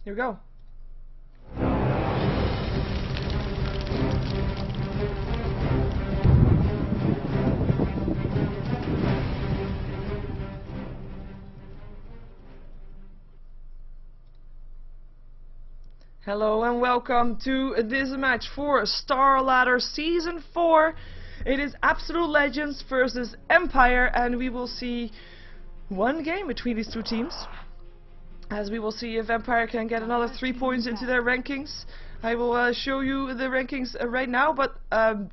Here we go. Hello and welcome to this match for StarLadder Season 4. It is Absolute Legends versus Empire, and we will see one game between these two teams. As we will see if Empire can get another 3 points into their rankings. I will show you the rankings right now, but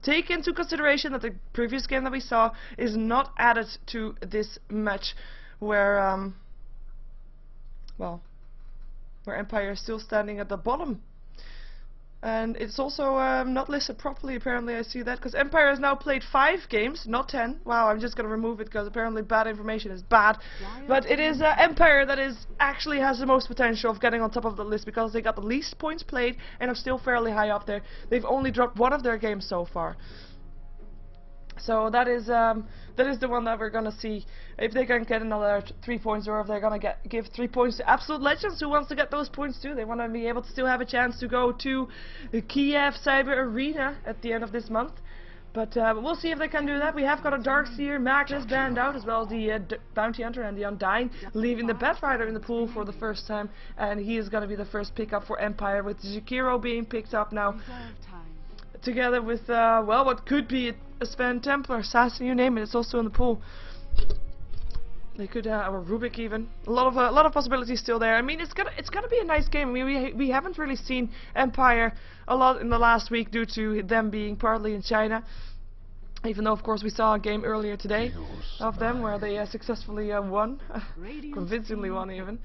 take into consideration that the previous game that we saw is not added to this match, where where Empire is still standing at the bottom. And it's also not listed properly, apparently. I see that, because Empire has now played 5 games, not 10. Wow, I'm just going to remove it, because apparently bad information is bad. But it is Empire that actually has the most potential of getting on top of the list, because they got the least points played and are still fairly high up there. They've only dropped one of their games so far. So that is the one that we're gonna see if they can get another 3 points, or if they're gonna give 3 points to Absolute Legends, who wants to get those points too. They want to be able to still have a chance to go to the Kiev Cyber Arena at the end of this month. But we'll see if they can do that. We have got a Darkseer, Magnus banned out, as well as the Bounty Hunter and the Undying, leaving the Batrider in the pool for the first time, and he is going to be the first pickup for Empire, with Jakiro being picked up now, together with well, what could be a Sven Templar, Assassin, you name it. It's also in the pool. They could or Rubik even. A lot of possibilities still there. I mean, it's gonna be a nice game. I mean, we haven't really seen Empire a lot in the last week due to them being partly in China. Even though, of course, we saw a game earlier today of them where they successfully won, convincingly won even.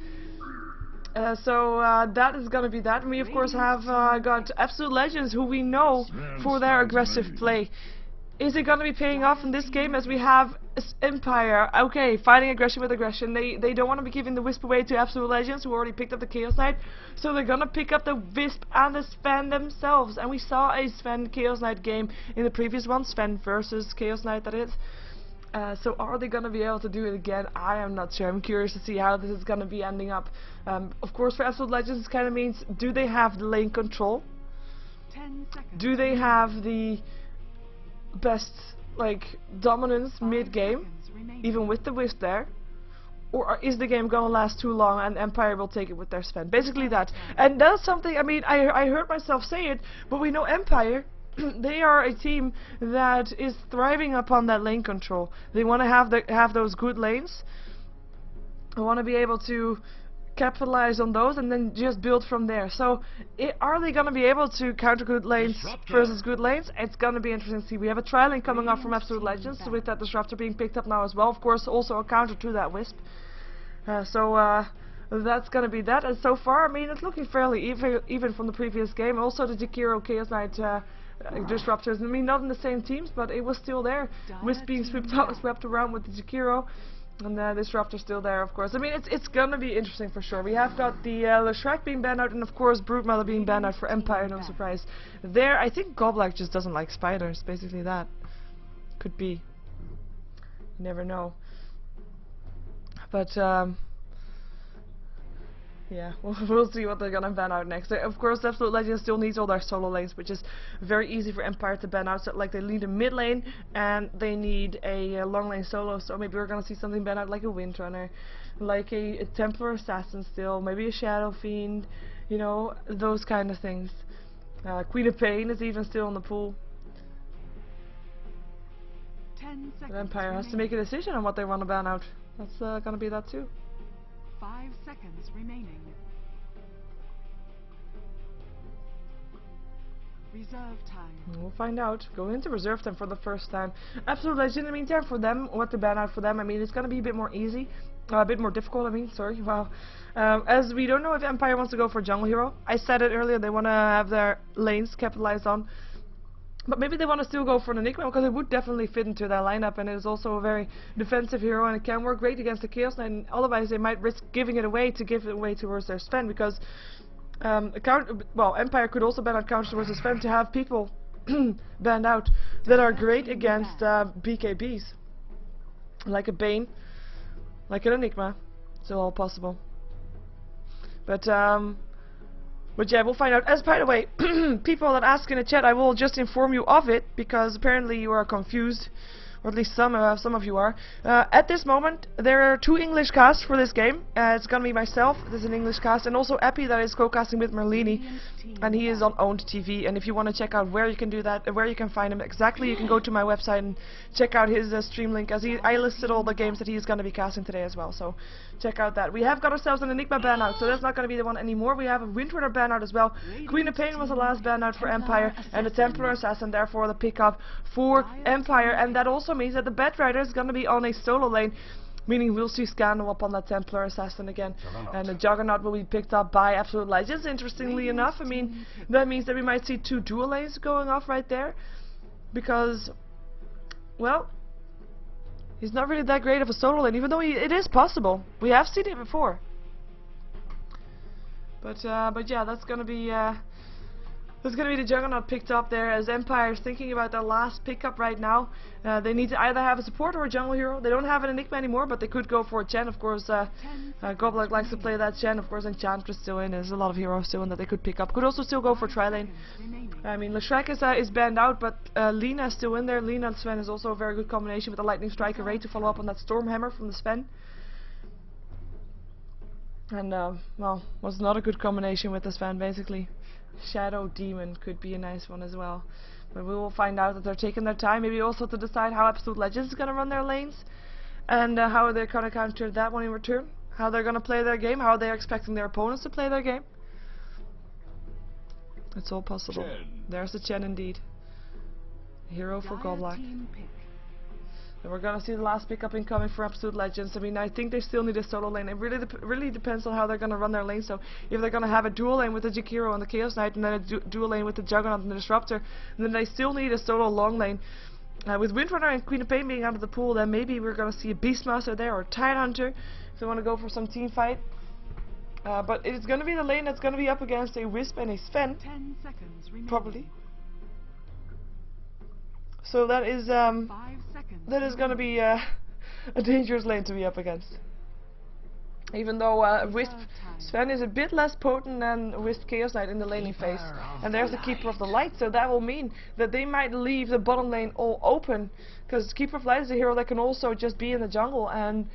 So that is going to be that. And we, of course, have got Absolute Legends, who we know for their aggressive play. Is it going to be paying off in this game, as we have Empire? Okay, fighting aggression with aggression. They don't want to be giving the Wisp away to Absolute Legends, who already picked up the Chaos Knight. So they're going to pick up the Wisp and the Sven themselves. And we saw a Sven Chaos Knight game in the previous one. Sven versus Chaos Knight, that is. So are they going to be able to do it again? I am not sure. I'm curious to see how this is going to be ending up. Of course, for Absolute Legends, it kind of means, do they have the lane control? 10 seconds. Do they have the best, like, dominance mid-game, even with the Wisp there? Or is the game gonna last too long and Empire will take it with their Sven? Basically that. And that's something, I mean, I heard myself say it, but we know Empire, they are a team that is thriving upon that lane control. They want to have those good lanes. They want to be able to capitalize on those and then just build from there. So are they going to be able to counter good lanes versus good lanes? It's going to be interesting to see. We have a tri-lane coming up from Absolute Legends, with that Disruptor being picked up now as well. Of course, also a counter to that Wisp. So that's going to be that. And so far, I mean, it's looking fairly even from the previous game. Also the Jakiro Chaos Knight Disruptors, I mean, not in the same teams, but it was still there. Wisp being swept around with the Jakiro. And the Disruptor still there, of course. I mean, it's gonna be interesting for sure. We have got the Shrek being banned out, and of course Broodmother being banned out for Empire, no surprise. There, I think Goblack just doesn't like spiders, basically that. Could be. You never know. But, yeah, we'll see what they're gonna ban out next. Of course, Absolute Legends still needs all their solo lanes, which is very easy for Empire to ban out. So, like, they need a mid lane and they need a long lane solo. So maybe we're gonna see something ban out, like a Windrunner, like a Templar Assassin still, maybe a Shadow Fiend, you know, those kind of things. Queen of Pain is even still in the pool. 10 seconds. Empire has to make a decision on what they want to ban out. That's gonna be that too. 5 seconds remaining. Reserve time. We'll find out. Go into reserve time for the first time. Absolute Legend, in the meantime, for them, what to ban out for them, I mean, it's going to be a bit more easy. A bit more difficult, I mean, sorry. Wow. As we don't know if Empire wants to go for Jungle Hero. I said it earlier, they want to have their lanes capitalized on. But maybe they want to still go for an Enigma, because it would definitely fit into their lineup, and it is also a very defensive hero, and it can work great against the Chaos Knight, and otherwise they might risk giving it away to give it away towards their Sven, because Empire could also ban out counters towards the Sven to have people banned out that are great against BKBs. Like a Bane, like an Enigma. It's all possible. But But yeah, we'll find out. As by the way, people that ask in the chat, I will just inform you of it, because apparently you are confused. Or at least some of you are. At this moment, there are 2 English casts for this game. It's gonna be myself, this is an English cast, and also Epi that is co-casting with Merlini, and he is on Owned TV. And if you want to check out where you can do that, where you can find him exactly, you can go to my website and check out his stream link, as I listed all the games that he is gonna be casting today as well. So check out that. We have got ourselves an Enigma ban out, so that's not gonna be the one anymore. We have a Windrunner ban out as well. Queen of Pain was the last ban out for Empire, and the Templar Assassin, therefore the pickup for Empire, and that also means that the Bat Rider is going to be on a solo lane, meaning we'll see Scandal up on that Templar Assassin again, and the Juggernaut will be picked up by Absolute Legends. Interestingly enough, I mean, that means that we might see 2 dual lanes going off right there, because, well, he's not really that great of a solo lane, even though it is possible. We have seen it before. But yeah, that's gonna be the Juggernaut picked up there, as Empire is thinking about their last pickup right now. They need to either have a support or a jungle hero. They don't have an Enigma anymore, but they could go for a Chen. Of course, Goblik likes to play that Chen. Of course, Enchantress still in. There's a lot of heroes still in that they could pick up. Could also still go for tri-lane. I mean, Leshrac is banned out, but Lina is still in there. Lina and Sven is also a very good combination with the Lightning Strike Array to follow up on that Stormhammer from the Sven. And, well, what's not a good combination with the Sven, basically? Shadow Demon could be a nice one as well. But we will find out that they're taking their time, maybe also to decide how Absolute Legends is going to run their lanes, and how they're going to counter that one in return, how they're going to play their game, how they're expecting their opponents to play their game. It's all possible. Chen. There's the Chen indeed. Hero for Goblik. And we're gonna see the last pickup incoming for Absolute Legends. I mean, I think they still need a solo lane. It really depends on how they're gonna run their lane. So if they're gonna have a dual lane with the Jakiro and the Chaos Knight, and then a dual lane with the Juggernaut and the Disruptor, and then they still need a solo long lane. With Windrunner and Queen of Pain being out of the pool, then maybe we're gonna see a Beastmaster there or a Tidehunter if they want to go for some team fight. But it's gonna be the lane that's gonna be up against a Wisp and a Sven. 10 seconds remaining. Probably. So that is going to be a dangerous lane to be up against. Even though Wisp Sven is a bit less potent than Wisp Chaos Knight in the laning phase. And there's the Keeper of the Light, so that will mean that they might leave the bottom lane all open. Because Keeper of Light is a hero that can also just be in the jungle and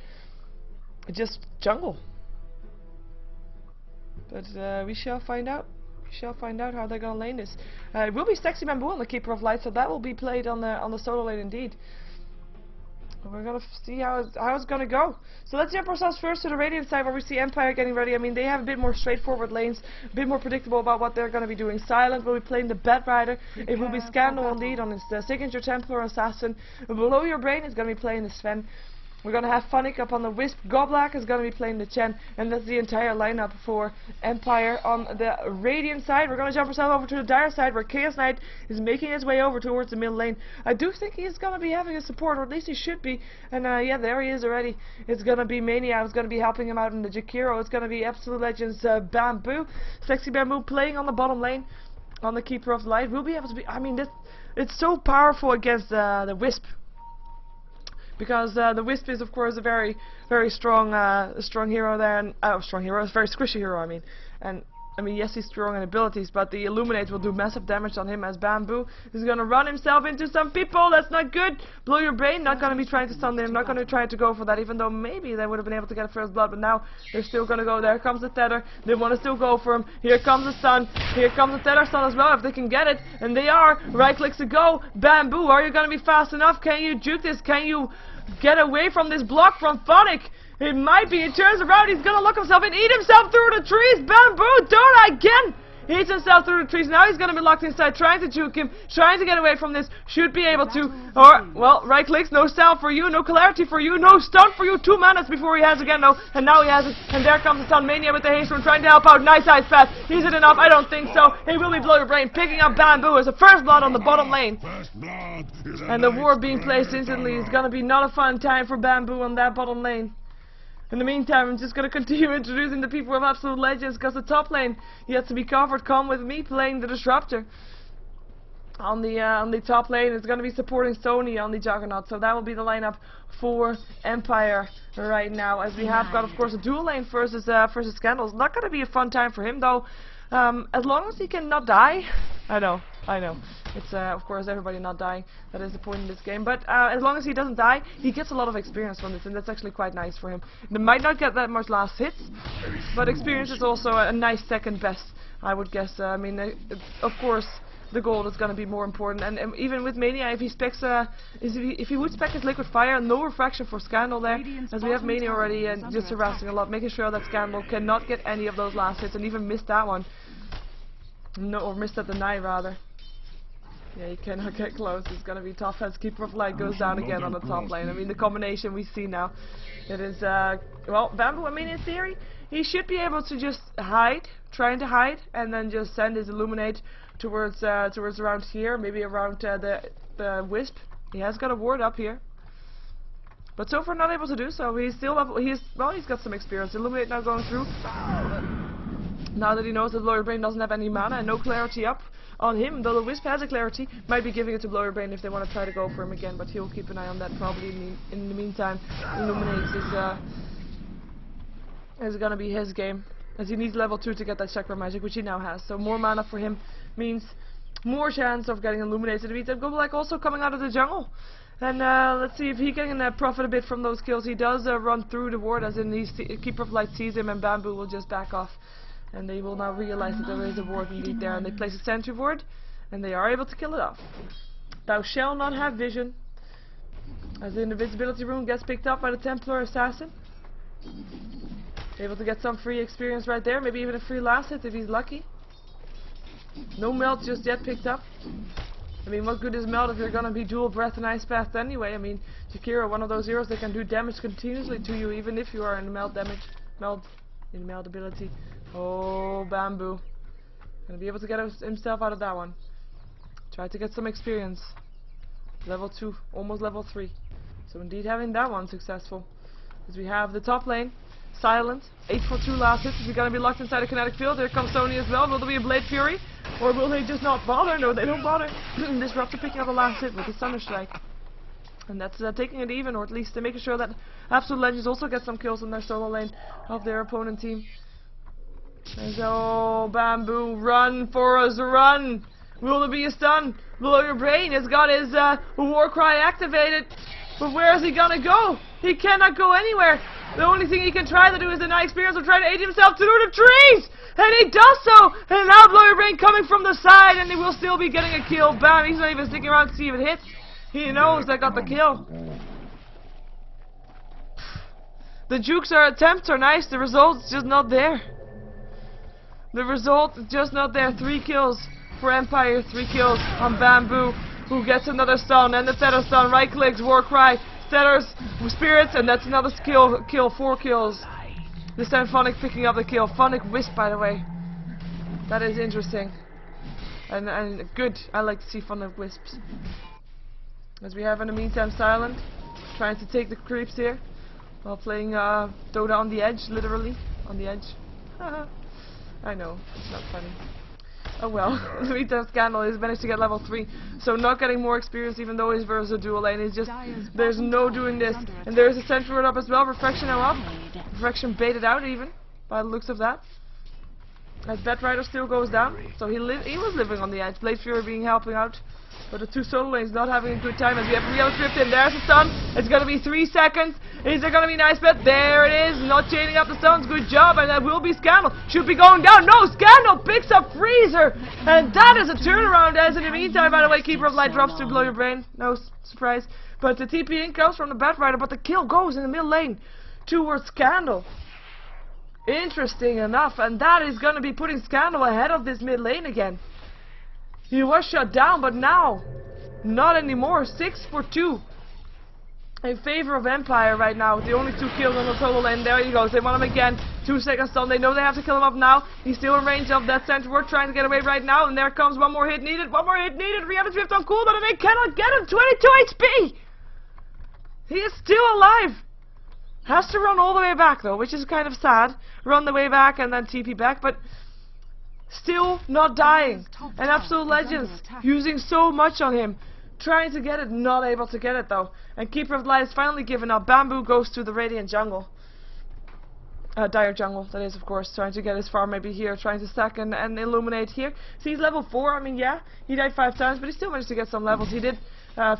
just jungle. But we shall find out. Shall find out how they're gonna lane this. It will be Sexy Bamboo on the Keeper of Light, so that will be played on the solo lane indeed. We're gonna see how it's gonna go. So let's jump ourselves first to the Radiant side, where we see Empire getting ready. I mean, they have a bit more straightforward lanes, a bit more predictable about what they're gonna be doing. Silent will be playing the Bat Rider. It will be Scandal indeed on his signature Templar Assassin. Below Your Brain is gonna be playing the Sven. We're going to have Funnick up on the Wisp. Goblik is going to be playing the Chen. And that's the entire lineup for Empire. On the Radiant side, we're going to jump ourselves over to the Dire side, where Chaos Knight is making his way over towards the middle lane. I do think he's going to be having a support, or at least he should be. And yeah, there he is already. It's going to be Mania who's going to be helping him out in the Jakiro. It's going to be Absolute Legends Bamboo. Sexy Bamboo playing on the bottom lane on the Keeper of the Light. We'll be able to be... I mean, it's so powerful against the Wisp. Because the Wisp is, of course, a very, very strong hero there, and strong hero, a very squishy hero, I mean. And I mean, yes, he's strong in abilities, but the Illuminate will do massive damage on him, as Bamboo is gonna run himself into some people. That's not good. Blow Your Brain, not gonna be trying to stun them, not gonna try to go for that, even though maybe they would have been able to get a first blood, but now they're still gonna go. There comes the Tether. They want to still go for him. Here comes the stun. Here comes the Tether stun as well, if they can get it, and they are. Right clicks to go. Bamboo, are you gonna be fast enough? Can you juke this? Can you get away from this block from Funnick? It might be. He turns around. He's gonna look himself and eat himself through the trees. Bamboo, don't again. He eats himself through the trees. Now he's gonna be locked inside, trying to juke him, trying to get away from this. Should be able to. Or, well, right clicks. No sound for you. No clarity for you. No stun for you. 2 minutes before he has again, though. And now he has it. And there comes the Stun Mania with the haste from trying to help out. Nice Ice Path. Is it enough? I don't think so. He will be Blow Your Brain, picking up Bamboo as a first blood on the bottom lane. And the ward being placed instantly is gonna be not a fun time for Bamboo on that bottom lane. In the meantime, I'm just going to continue introducing the people of Absolute Legends, because the top lane yet to be covered. Come with me playing the Disruptor. On the top lane is going to be supporting Sony on the Juggernaut, so that will be the lineup for Empire right now. As we have got, of course, a dual lane versus Scandal. It's not going to be a fun time for him, though. As long as he can not die, I know. It's of course everybody not dying. That is the point in this game. But as long as he doesn't die, he gets a lot of experience from this, and that's actually quite nice for him. They might not get that much last hits, but experience is also a nice second best, I would guess. I mean, of course, the gold is going to be more important, and even with Mania, if he specs, if he would spec his liquid fire, no refraction for Scandal there, as we have Mania already, and just harassing a lot, making sure that Scandal cannot get any of those last hits, and even miss that one. No, or missed that deny rather. Yeah, he cannot get close. It's gonna be tough as Keeper of Light goes down again on the top lane. I mean, the combination we see now, it is well, Bamboo. I mean, in theory, he should be able to just hide, trying to hide, and then just send his Illuminate towards around here, maybe around the Wisp. He has got a ward up here, but so far not able to do so. He's still up. He's got some experience. Illuminate now going through. Now that he knows that Blowy Brain doesn't have any mana and no clarity up on him, though the Wisp has a clarity, might be giving it to Blowy Brain if they want to try to go for him again, but he'll keep an eye on that probably in the meantime. Illuminates is gonna be his game, as he needs level 2 to get that Chakra Magic, which he now has, so more mana for him means more chance of getting Illuminated. In the meantime, Goblak also coming out of the jungle, and let's see if he can profit a bit from those kills. He does run through the ward, as in the Keeper of Light sees him and Bamboo will just back off. And they will now realize that there is a ward indeed there, and they place a sentry ward, and they are able to kill it off. Thou shall not have vision, as the invisibility rune gets picked up by the Templar Assassin. Able to get some free experience right there, maybe even a free last hit if he's lucky. No melt just yet picked up. I mean, what good is melt if you're gonna be dual breath and ice path anyway? I mean, Jakiro, one of those heroes that can do damage continuously to you, even if you are in melt ability. Oh, Bamboo. Gonna be able to get himself out of that one. Try to get some experience. Level 2, almost level 3. So indeed having that one successful. Because we have the top lane, silent, 8 for 2 last hits. Is he gonna be locked inside a kinetic field? Here comes Sony as well. Will there be a Blade Fury? Or will they just not bother? No, they don't bother. Disruptor picking up the last hit with the Thunder Strike. And that's taking it even, or at least making sure that Absolute Legends also get some kills in their solo lane of their opponent team. And so, Bamboo, run for us, run! Will there be a stun? Blowy Brain has got his war cry activated, but where is he gonna go? He cannot go anywhere. The only thing he can try to do is deny experience of trying to aid himself through the trees! And he does so! And now Blowy Brain coming from the side, and he will still be getting a kill. Bam, he's not even sticking around to see if it hits. He knows they got the kill. The attempts are nice, the result's just not there. The result is just not there. 3 kills for Empire, 3 kills on Bamboo, who gets another stun, and the Tether stun, right clicks, war cry, Tether's spirits, and that's another kill, 4 kills. This time Phonic picking up the kill. Phonic Wisp, by the way. That is interesting. And good. I like to see Phonic Wisps. As we have in the meantime Silent, trying to take the creeps here, while playing Dota on the edge, literally, on the edge. I know, it's not funny. Oh well. In the meantime, Scandal has managed to get level 3, so not getting more experience even though he's versus a dual lane. It's just, there's no doing this. And there's a sentry ward up as well, Refraction now up. Refraction baited out even, by the looks of that. As Batrider still goes down, so he was living on the edge. Blade Fury being helping out. But the 2 solo lanes not having a good time, as we have Real Drift in. There's a stun. It's going to be 3 seconds. Is there going to be nice bet? There it is. Not chaining up the stuns. Good job. And that will be Scandal. Should be going down. No, Scandal picks up Freezer. And that is a turnaround. As in the meantime, by the way, Keeper of Light drops to Blowy Brain. No surprise. But the TP in comes from the Batrider. But the kill goes in the middle lane towards Scandal. Interesting enough. And that is going to be putting Scandal ahead of this mid lane again. He was shut down, but now, not anymore. 6 for 2 in favor of Empire right now. The only 2 kills on the total lane. There he goes. They want him again. 2 seconds stun. They know they have to kill him up now. He's still in range of that center ward, trying to get away right now. And there comes one more hit needed. One more hit needed. Rihanna Drift on cooldown, and they cannot get him. 22 HP. He is still alive. Has to run all the way back though, which is kind of sad. Run the way back and then TP back, but still not dying. And Absolute Legends using so much on him. Trying to get it, not able to get it though. And Keeper of Light has finally given up. Bamboo goes to the Radiant jungle. Dire jungle, that is, of course, trying to get his farm maybe here, trying to stack and illuminate here. See, he's level 4, I mean, yeah, he died 5 times, but he still managed to get some levels. He did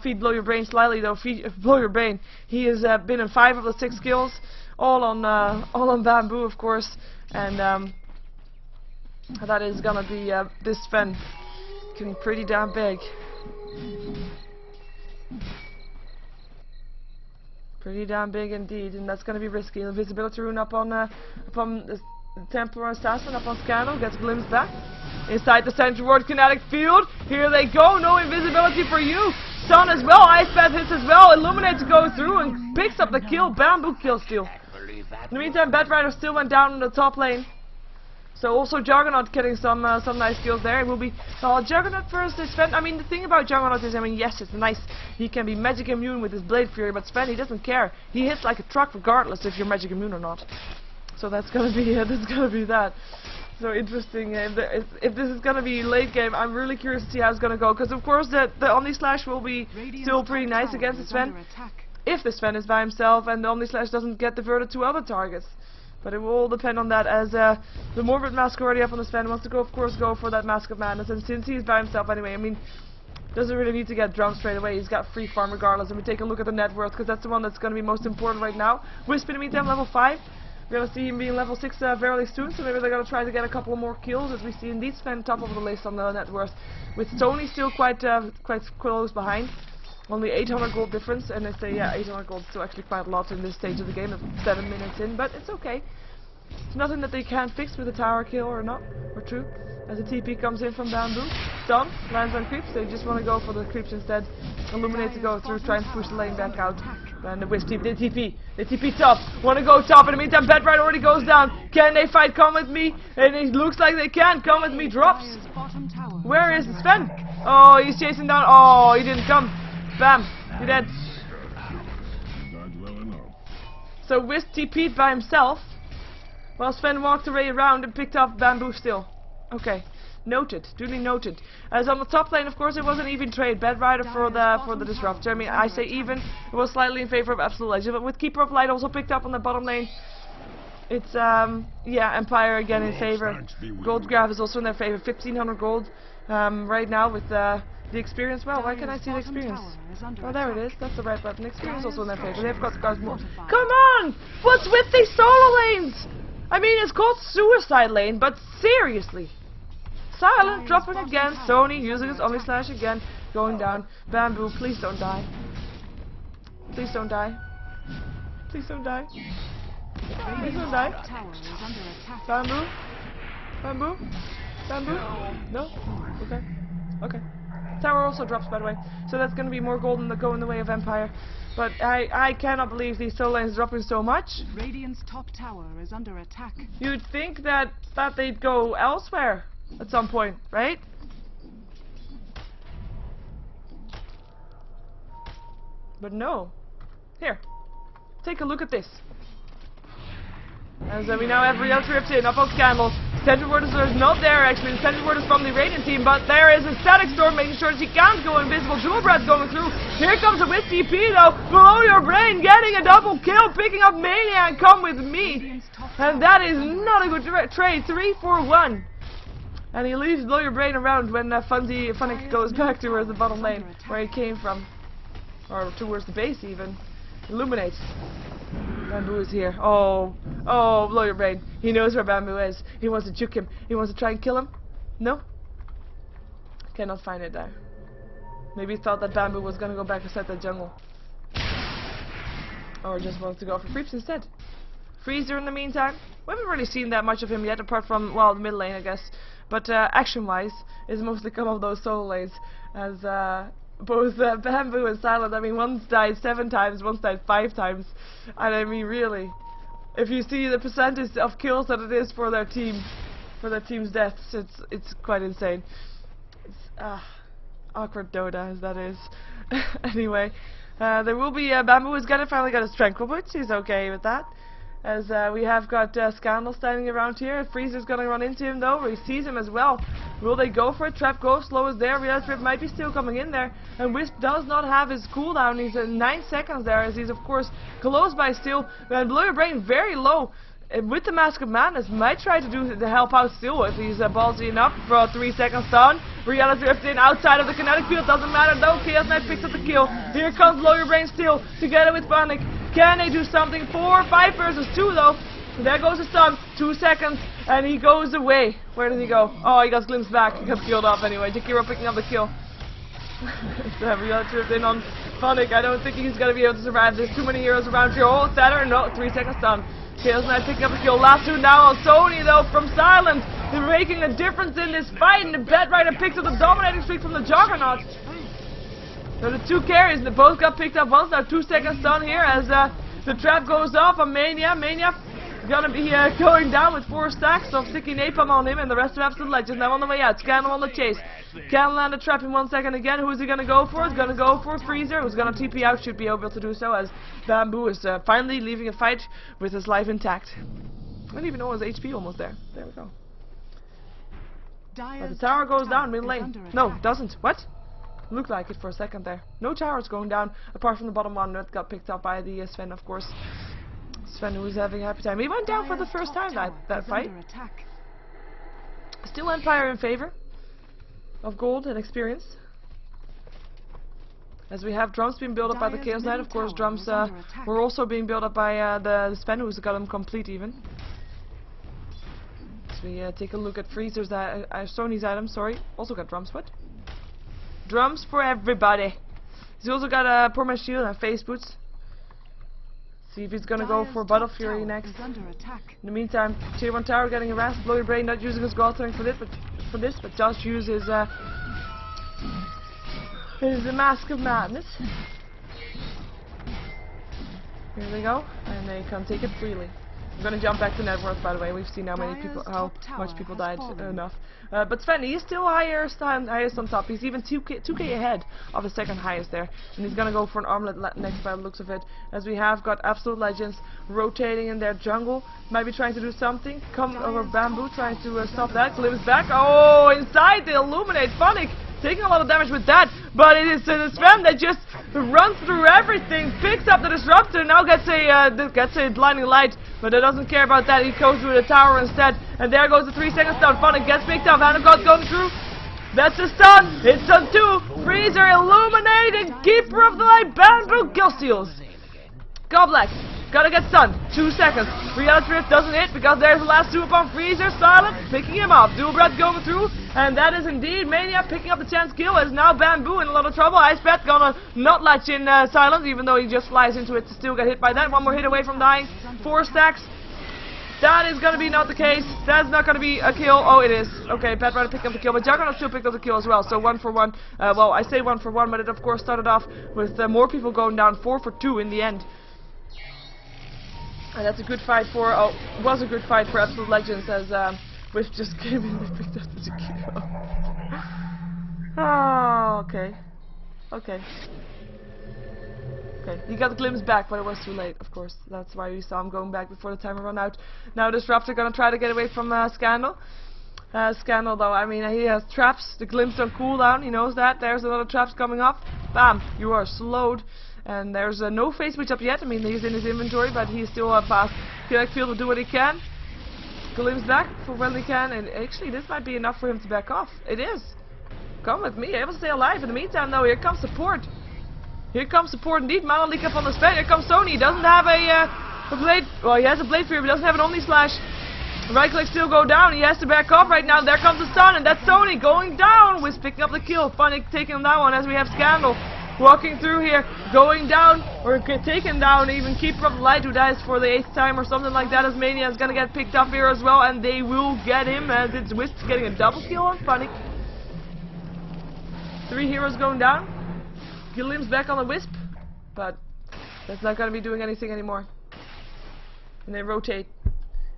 feed Blow Your Brain slightly, though. Blow Your Brain. He has been in 5 of the 6 kills, all on Bamboo, of course, and that is gonna be this Sven getting pretty damn big. Pretty damn big indeed, and that's going to be risky. Invisibility rune up on the Templar Assassin, up on Scandal, gets glimpsed back. Inside the Central Ward Kinetic Field, here they go, no invisibility for you. Sun as well, Ice Path hits as well, Illuminate to go through and picks up the kill, Bamboo kill steal. In the meantime, Batrider still went down in the top lane. So also Juggernaut getting some nice kills there. It will be Juggernaut first. Sven. I mean, the thing about Juggernaut is, I mean, yes, it's nice. He can be magic immune with his Blade Fury, but Sven, he doesn't care. He hits like a truck regardless if you're magic immune or not. So that's gonna be that. So interesting. If this is gonna be late game, I'm really curious to see how it's gonna go. Because of course the Omni Slash will be still pretty nice against the Sven. If the Sven is by himself and the Omni Slash doesn't get diverted to other targets. But it will all depend on that, as the Morbid Mask already up on the Sven wants to go, of course, go for that Mask of Madness. And since he's by himself anyway, I mean, doesn't really need to get drowned straight away. He's got free farm regardless. And we take a look at the net worth, because that's the one that's going to be most important right now. Wisp in the meantime, level 5. We're going to see him being level 6 very soon, so maybe they're going to try to get a couple more kills, as we see indeed Sven top of the list on the net worth. With Tony still quite close behind. Only 800 gold difference, and they say, yeah, 800 gold is still actually quite a lot in this stage of the game, 7 minutes in, but it's okay. It's nothing that they can't fix with a tower kill or not, or true. As a TP comes in from Bamboo, Stun lands on creeps, they just want to go for the creeps instead. Illuminate to go through, try and push the lane back out. And the Wisp team, they TP top, want to go top. In the meantime, Batrider already goes down. Can they fight? Come with me. And it looks like they can. Come with me, drops. Where is Sven? Oh, he's chasing down. Oh, he didn't come. Bam, he dead. So Wisp TP'd by himself, while Sven walked away around and picked up Bamboo still. Okay, noted, duly noted. As on the top lane, of course, it was an even trade. Batrider for the disruptor. I mean, I say even. It was slightly in favor of Absolute Legend, but with Keeper of Light also picked up on the bottom lane. It's yeah, Empire again in favor. Gold Graph is also in their favor. 1500 gold right now with the experience. Well, why can't I see the experience? Oh, there it is. That's the right button. Experience also in their favor. They've got guards more. Come on! What's with these solo lanes? I mean, it's called Suicide Lane, but seriously. Silent dropping again. Sony using his Omni Slash again. Going down. Bamboo, please don't die. Please don't die. Please don't die. Please don't die. Bamboo? Bamboo? Bamboo? No? Okay. Okay. Tower also drops, by the way. So that's going to be more golden that go in the way of Empire. But I cannot believe these solo lanes dropping so much. Radiant's top tower is under attack. You'd think that they'd go elsewhere at some point, right? But no. Here. Take a look at this. As we now have Real tripped in, up on Scandal. Central Ward is not there actually, the Central Ward is from the Radiant team, but there is a Static Storm making sure that she can't go invisible. Dual Breath going through. Here comes a Wisp TP though. Below Your Brain getting a double kill, picking up Mania and come with me. And that is not a good trade. 3-4-1. And he leaves Blow Your Brain around when Funnick goes back towards the bottom lane, where he came from. Or towards the base even. Illuminates. Bamboo is here. Oh, Blow Your Brain. He knows where Bamboo is. He wants to juke him. He wants to try and kill him. No? Cannot find it there. Maybe he thought that Bamboo was gonna go back and set that jungle. Or just wants to go for creeps instead. Freezer in the meantime. We haven't really seen that much of him yet, apart from, well, the mid lane, I guess. But action-wise, it's mostly come of those solo lanes. As both Bamboo and Silent, I mean, one's died 7 times, one's died 5 times. And I mean, really, if you see the percentage of kills that it is for their team, for their team's deaths, it's quite insane. It's awkward Dota, as that is. Anyway, there will be Bamboo is gonna finally get his Tranquil Boots. He's okay with that. As we have got Scandal standing around here. Freezer's gonna run into him though. He sees him as well. Will they go for it? Trap Ghost, slow is there. Real Trip might be still coming in there. And Wisp does not have his cooldown. He's at 9 seconds there, as he's of course close by still. And Blow Your Brain very low. with the Mask of Madness, might try to do the help out still if he's ballsy enough for 3 seconds down. Reality Rift in outside of the kinetic field, doesn't matter though. Chaos Knight picks up the kill. Here comes Blow Your Brain still, together with Panic. Can they do something? 4, 5 versus 2 though. There goes the stun, 2 seconds, and he goes away. Where did he go? Oh, he got glimpsed back. He got killed off anyway. Jakiro picking up the kill. Reality Rift in on Panic. I don't think he's gonna be able to survive. There's too many heroes around here. Oh, Saturn, no, 3 seconds stun. Chaos Knight picking up the kill. Last two now on Sony though from Silence. They're making a difference in this fight, and the Bat Rider picks up the dominating streak from the Juggernaut. So the 2 carries, they both got picked up once. Now 2 seconds stun here as the trap goes off on Mania. Mania gonna be going down with 4 stacks of sticky napalm on him, and the rest of Absolute Legends now on the way out. Scandal on the chase. Can land a trap in 1 second again. Who's he gonna go for? He's gonna go for Freezer, who's gonna TP out, should be able to do so, as Bamboo is finally leaving a fight with his life intact. I don't even know his HP almost there. There we go. But the tower goes down mid lane. No, doesn't. What? Looked like it for a second there. No towers going down, apart from the bottom one that got picked up by the Sven, of course. Sven, who was having a happy time. He went down for the first time that fight. Still Empire in favor of gold and experience. As we have drums being built up by the Chaos Knight, of course drums were also being built up by the Sven, who's got them complete even. As we take a look at Freezer's, Sony's item, sorry, also got drums, what? Drums for everybody. He's also got Poor Man's Shield and face boots. See if he's gonna go for Battle Fury next. In the meantime, Tier 1 tower getting harassed. Blow Your Brain not using his God Turning for this, but just use his Mask of Madness. Here they go, and they can take it freely. I'm gonna jump back to net worth, by the way. We've seen how much people died enough. But Sven, he's still highest on top. He's even 2k ahead of the second highest there, and he's gonna go for an armlet next by the looks of it. As we have got Absolute Legends rotating in their jungle, might be trying to do something. Come over Bamboo, trying to stop that. Glimpse back. Oh, inside the Illuminate. Panic taking a lot of damage with that, but it is Sven that just runs through everything, picks up the Disruptor, now gets a blinding light, but it doesn't care about that. He goes through the tower instead, and there goes the 3 seconds stun. Panic gets picked up. Hanagod going through. That's a stun. It's on 2. Freezer illuminating. Keeper of the Light. Bamboo kill steals. Go Black. Gotta get stunned. 2 seconds. Reality Rift doesn't hit because there's the last 2 upon Freezer. Silent picking him off. Dual Breath going through. And that is indeed Mania picking up the chance kill. As now Bamboo in a lot of trouble. Ice Bat gonna not latch in Silence, even though he just flies into it to still get hit by that. 1 more hit away from dying. 4 stacks. That is gonna be not the case. That's not gonna be a kill. Oh, it is. Okay, Bat Rider picked up the kill, but Juggernaut still picked up the kill as well. So 1 for 1. Well, I say 1 for 1, but it of course started off with more people going down. 4 for 2 in the end. And that's a good fight for, it was a good fight for Absolute Legends, as Whiff just came in and picked up the Jakiro. Oh, okay. Okay. Okay, he got the glimpse back, but it was too late, of course. That's why we saw him going back before the timer ran out. Now Disruptor gonna try to get away from Scandal. Scandal though, I mean, he has traps, the glimpse on cooldown, he knows that. There's a lot of traps coming up. Bam, you are slowed. And there's no face switch up yet. I mean, he's in his inventory, but he's still fast. Kinetic Field will do what he can. Glimpse back for when he can, and actually this might be enough for him to back off. It is. Come with me, able to stay alive. In the meantime though, here comes support. Here comes support indeed. Mana leak up on the Sven. Here comes Sony. He doesn't have a blade. Well, he has a blade fear, but doesn't have an Omni Slash. Right click still go down. He has to back off right now. There comes the stun, and that's Sony going down. Wiz picking up the kill. Panic taking him down as we have Scandal walking through here, going down, or taken down, even Keeper of the Light, who dies for the 8th time or something like that, as Mania is gonna get picked up here as well, and they will get him, as it's Wisp getting a double kill on Panic. 3 heroes going down. Gilliam's back on the Wisp, but that's not gonna be doing anything anymore. And they rotate.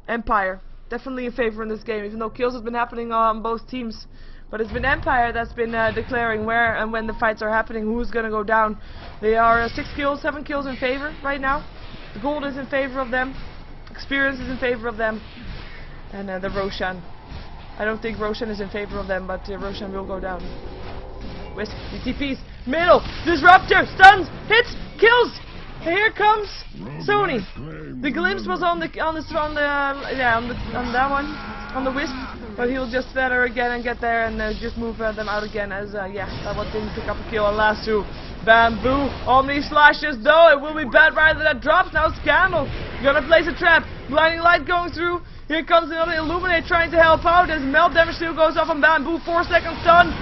Empire, definitely in favor in this game, even though kills have been happening on both teams. But it's been Empire that's been declaring where and when the fights are happening, who's gonna go down. They are 6 kills, 7 kills in favor right now. The gold is in favor of them. Experience is in favor of them. And the Roshan. I don't think Roshan is in favor of them, but Roshan will go down. Wisp, TPs, middle, Disruptor, stuns, hits, kills! Here comes Sony. The glimpse was on that one, on the wisp, but he'll just stutter again and get there and just move them out again. As that one didn't pick up a kill on last two. Bamboo on these slashes though. It will be Bad Rider that drops now. Scandal gonna place a trap. Blinding light going through. Here comes another Illuminate trying to help out as melt damage still goes off on Bamboo. 4-second stun.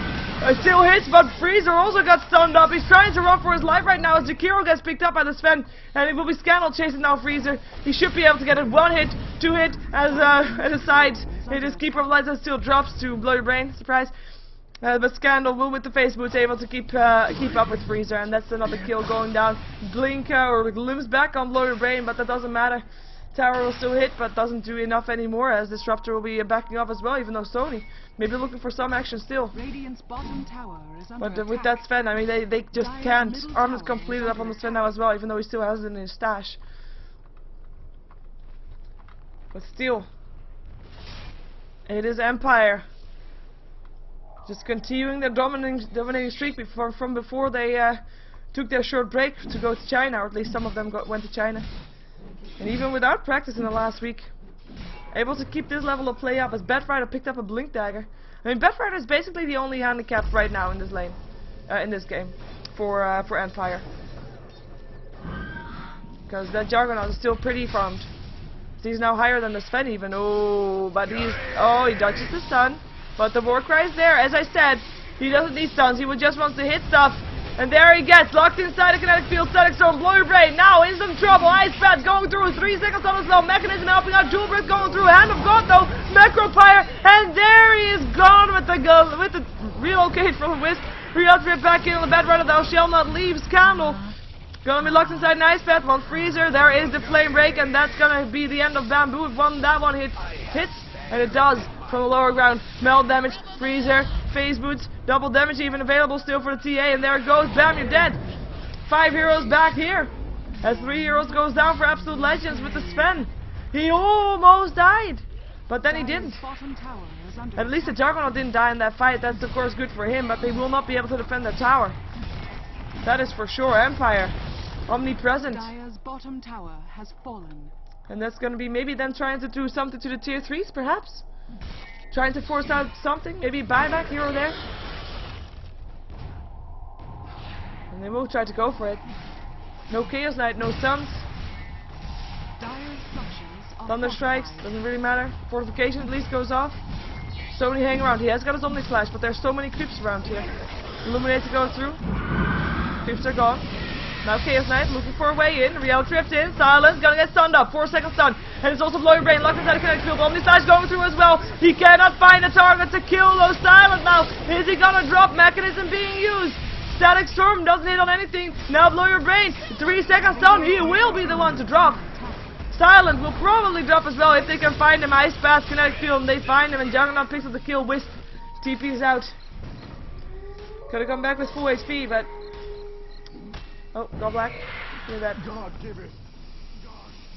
Still hits, but Freezer also got stunned up. He's trying to run for his life right now as Jakiro gets picked up by the Sven. And it will be Scandal chasing now Freezer. He should be able to get it 1 hit, 2 hit as at his side. It is Keeper of Lights that still drops to Blow Your Brain. Surprise. But Scandal will with the face boots able to keep up with Freezer. And that's another kill going down. Blinka or limbs back on Blow Your Brain, but that doesn't matter. Tower will still hit, but doesn't do enough anymore as Disruptor will be backing off as well, even though Sony maybe looking for some action still. Radiant's bottom tower is under But with that Sven, I mean, they just can't. Arm is completed up on the Sven now as well, even though he still has it in his stash. But still, it is Empire. Just continuing their dominating streak from before they took their short break to go to China, or at least some of them went to China. And even without practice in the last week, able to keep this level of play up as Bad Rider picked up a Blink Dagger. I mean, Bad Rider is basically the only handicap right now in this lane, in this game, for Empire. Because that Juggernaut is still pretty farmed. He's now higher than the Sven even. Oh, but he dodges the stun. But the Warcry is there. As I said, he doesn't need stuns. He just wants to hit stuff. And there he gets, locked inside a kinetic field, static storm, Blow Your Brain, now in some trouble, Ice Bat going through, 3 seconds on the slow, Mechanism helping out, Jewel Breath going through, Hand of God though, Necropire, and there he is gone with the relocate from the Wisp, Realtrip back in on the Bad Rider, thou shall not leave, Scandal, gonna be locked inside an Ice Bat, one Freezer, there is the Flame Break, and that's gonna be the end of Bamboo, if that one hits, and it does. From the lower ground, melt damage, Freezer, phase boots, double damage even available still for the TA, and there it goes, bam, you're dead. 5 heroes back here, as 3 heroes goes down for Absolute Legends with the Sven. He almost died, but then he didn't. At least the Juggernaut didn't die in that fight, that's of course good for him, but they will not be able to defend the tower. That is for sure. Empire, omnipresent. Dire's bottom tower has fallen. And that's gonna be maybe them trying to do something to the tier 3s, perhaps? Trying to force out something, maybe buyback here or there. And they will try to go for it. No Chaos Knight, no stuns. Thunder Strikes, doesn't really matter. Fortification at least goes off. Sony hanging around. He has got his Omni Slash, but there's so many creeps around here. Illuminate to go through. Creeps are gone. Now Chaos Knight looking for a way in. Real Drift in. Silence gonna get stunned up. 4-second stun. And it's also Blow Your Brain. Locked inside the kinetic field. Omni Slash going through as well. He cannot find a target to kill those Silent now. Is he gonna drop? Mechanism being used. Static Storm doesn't hit on anything. Now Blow Your Brain. 3-second stun. He will be the one to drop. Silent will probably drop as well if they can find him. Ice Path, kinetic field. And they find him. And Juggernaut picks up the kill. Wisp. TP's out. Could have come back with full HP, but... Oh, go black. Hear that. God give it.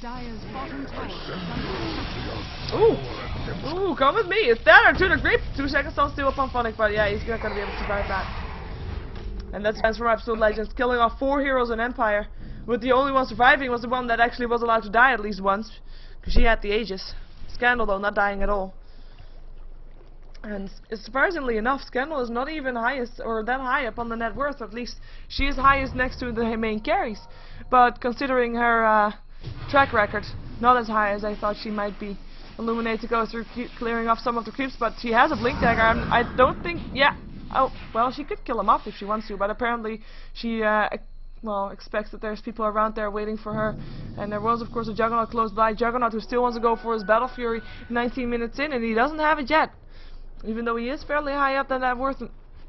Dire's bottom tower. Ooh, come with me. It's that or to the grip. 2 seconds on still up on Phonic, but yeah, he's not gonna be able to survive that. And that's from Absolute Legends, killing off 4 heroes in Empire. With the only one surviving was the one that actually was allowed to die at least once, because she had the Aegis. Scandal though, not dying at all. And surprisingly enough, Scandal is not even highest or that high up on the net worth. At least she is highest next to the main carries. But considering her track record, not as high as I thought she might be. Illuminate to go through clearing off some of the creeps, but she has a Blink Dagger. I don't think, yeah. Oh, well, she could kill him off if she wants to, but apparently she expects that there's people around there waiting for her. And there was, of course, a Juggernaut close by. Juggernaut who still wants to go for his Battle Fury 19 minutes in, and he doesn't have it yet. Even though he is fairly high up than that worth,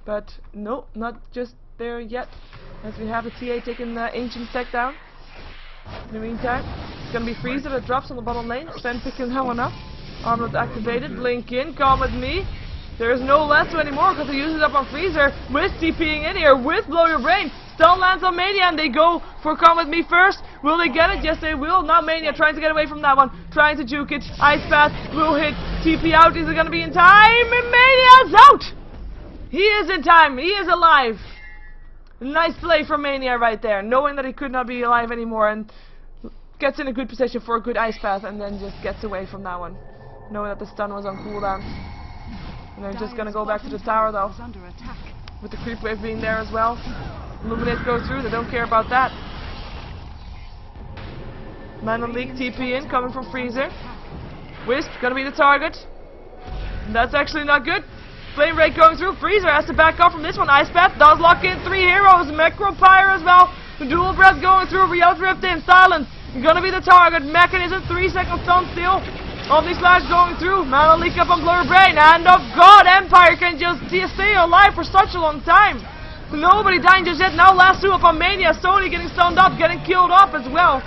but no, not just there yet. As we have the TA taking the Ancient Tech down. In the meantime, it's gonna be Freezer that drops on the bottom lane. Sven picking that one up. Armlet activated. Blink in. Come with me. There is no Lasso anymore because he uses it up on Freezer with TPing in here with Blow Your Brain. Stun lands on Mania and they go for Come With Me first. Will they get it? Yes, they will. Now Mania trying to get away from that one. Trying to juke it. Ice Path will hit. TP out. Is it going to be in time? And Mania's out! He is in time. He is alive. Nice play from Mania right there, knowing that he could not be alive anymore, and gets in a good position for a good ice path, and then just gets away from that one, knowing that the stun was on cooldown. And they're just gonna go back to the tower though, with the creep wave being there as well. Illuminate go through, they don't care about that. Man on Leak TP in, coming from Freezer. Wisp gonna be the target. And that's actually not good. Flame Ray going through. Freezer has to back up from this one. Ice Path does lock in 3 heroes. Necropyre as well. The dual breath going through. Riot Rift in. Silence gonna be the target. Mechanism 3 seconds stun still. Omni Slash going through. Mana Leak up on Blur Brain. And of God, Empire can just stay alive for such a long time. Nobody dying just yet. Now last 2 up on Mania. Sony getting stunned up, getting killed up as well.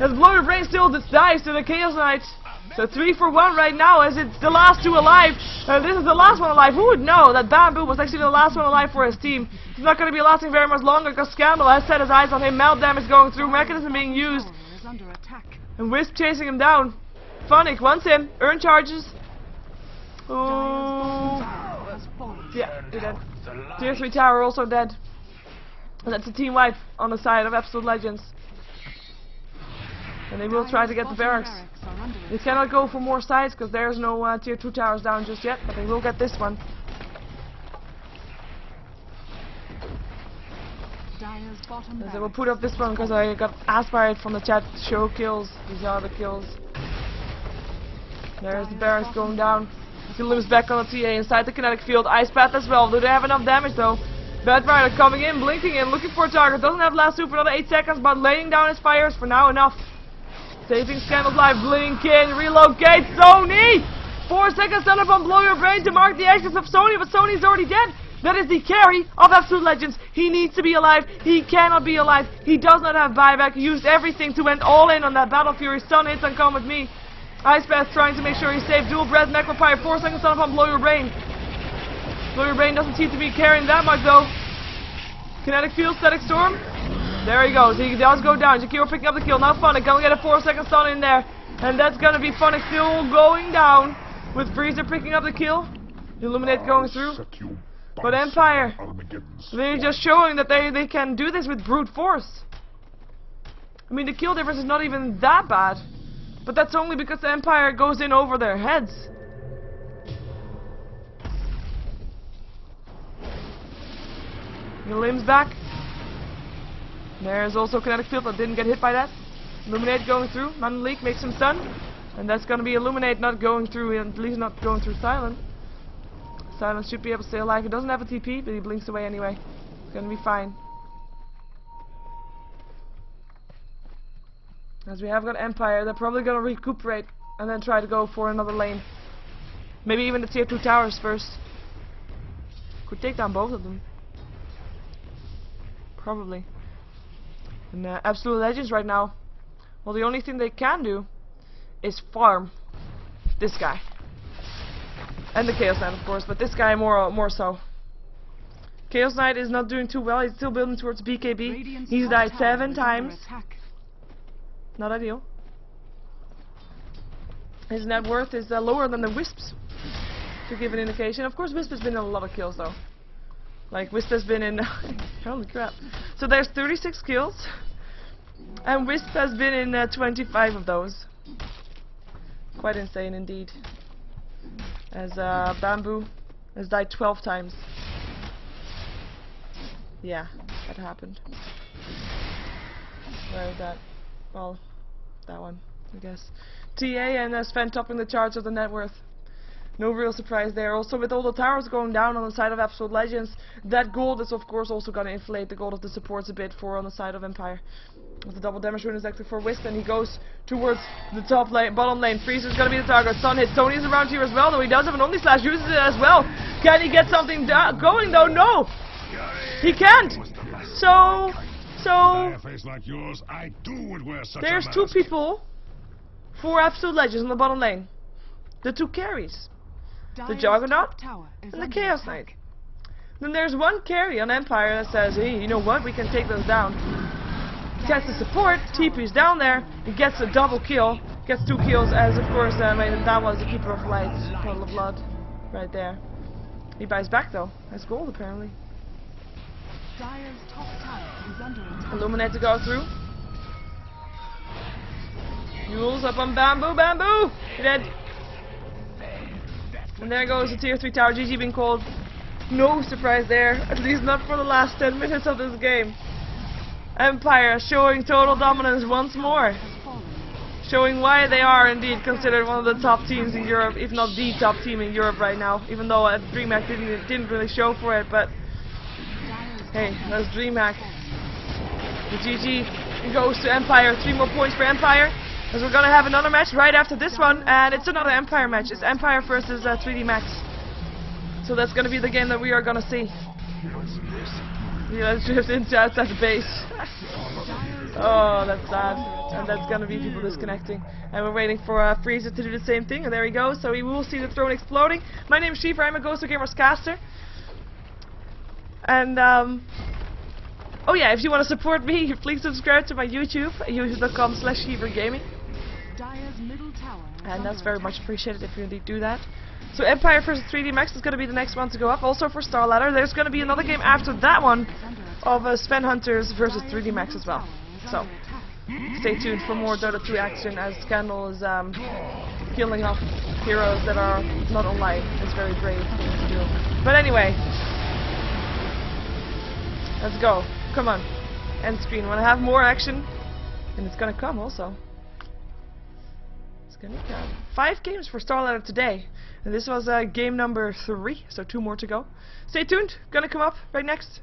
As Blur Brain still just dies to the Chaos Knight. So 3 for 1 right now, as it's the last 2 alive. This is the last one alive. Who would know that Bamboo was actually the last one alive for his team? He's not going to be lasting very much longer because Scandal has set his eyes on him. Melt damage going through, Mechanism being used. And Wisp chasing him down. Phonic wants him. Earn charges. Oh. Yeah, you're dead. Tier 3 tower also dead. And that's a team wipe on the side of Absolute Legends. And they will try to get the barracks. They cannot go for more sides because there's no tier 2 towers down just yet, but they will get this one. As they will put up this one because I got aspired from the chat to show kills. These are the kills. There's the barracks going down. He lives back on the TA inside the kinetic field. Ice Path as well. Do they have enough damage though? Bad Rider coming in, blinking in, looking for a target. Doesn't have last super, another 8 seconds, but laying down his fires for now enough. Saving Scandal's life, blink in, relocate Sony! 4 seconds stun up on Blow Your Brain to mark the exits of Sony, but Sony's already dead. That is the carry of Absolute Legends. He needs to be alive. He cannot be alive. He does not have buyback. He used everything to went all in on that Battle Fury. Stun hits and come with me. Ice Path trying to make sure he's safe. Dual Breath, Necropyre, 4 seconds stun up on Blow Your Brain. Blow Your Brain doesn't seem to be carrying that much though. Kinetic Field, Static Storm. There he goes. He does go down. Jakiro picking up the kill. Now Phonic gonna get a 4 second stun in there. And that's gonna be Phonic still going down. With Freezer picking up the kill. Illuminate going through. But Empire, they're just showing that they can do this with brute force. I mean, the kill difference is not even that bad. But that's only because the Empire goes in over their heads. Limbs back. There's also Kinetic Field that didn't get hit by that. Illuminate going through. Man Leak makes him stun. And that's gonna be Illuminate not going through, at least not going through Silent. Silent should be able to stay alive. He doesn't have a TP, but he blinks away anyway. It's gonna be fine. As we have got Empire, they're probably gonna recuperate and then try to go for another lane. Maybe even the tier 2 towers first. Could take down both of them. Probably. And Absolute Legends right now, well, the only thing they can do is farm this guy. And the Chaos Knight, of course, but this guy more so. Chaos Knight is not doing too well. He's still building towards BKB. He's died 7 times. Not ideal. His net worth is lower than the Wisp's, to give an indication. Of course, Wisp has been in a lot of kills, though. Like, Wisp has been in... holy crap. So there's 36 kills. And Wisp has been in 25 of those. Quite insane, indeed. As Bamboo has died 12 times. Yeah, that happened. Where is that? Well, that one, I guess. TA and Sven topping the charts of the net worth. No real surprise there. Also, with all the towers going down on the side of Absolute Legends, that gold is of course also going to inflate the gold of the supports a bit for on the side of Empire. With the double damage rune is active for Wisp, and he goes towards the top lane, bottom lane. Freezer's going to be the target. Stun hit. Tony's around here as well, though he does have an Omni Slash, uses it as well. Can he get something going though? No! He can't! So there's 2 people for Absolute Legends on the bottom lane. The 2 carries. The Juggernaut and the Chaos Knight. Then there's 1 carry on Empire that says, hey, you know what, we can take those down. Gets the support, TP's down there, he gets a double kill, gets 2 kills, as of course, that was the Keeper of Light, Puddle of Blood, right there. He buys back though, has gold apparently. Dire's top tower is under attack. Illuminate to go through. Mules up on bamboo, bamboo! You're dead. And there goes the tier 3 tower. GG being called. No surprise there, at least not for the last 10 minutes of this game. Empire showing total dominance once more. Showing why they are indeed considered one of the top teams in Europe, if not the top team in Europe right now. Even though at DreamHack didn't really show for it, but hey, that's DreamHack. The GG goes to Empire. 3 more points for Empire. As we're gonna have another match right after this one, and it's another Empire match. It's Empire versus 3D Max. So that's gonna be the game that we are gonna see. Yeah, let's drift into outside the base. Oh, that's sad. And that's gonna be people disconnecting. And we're waiting for Freezer to do the same thing, and there he goes. So we will see the throne exploding. My name is Sheever, I'm a Ghost of Gamers caster. And oh yeah, if you want to support me, please subscribe to my YouTube, youtube.com/SheeverGaming. Dire's middle tower is And that's under very attack. much appreciated if you indeed do that. So Empire versus 3D Max is going to be the next one to go up. Also for StarLadder, there's going to be another game after that one of Sven Hunters versus 3D Max as well. So stay tuned for more Dota 2 action as Scandal is killing off heroes that are not on live. It's very brave thing to do. But anyway, let's go. Come on. End screen. Want to have more action? And it's going to come also. It's going to come. 5 games for StarLadder today. And this was game number 3, so 2 more to go. Stay tuned. Gonna come up right next.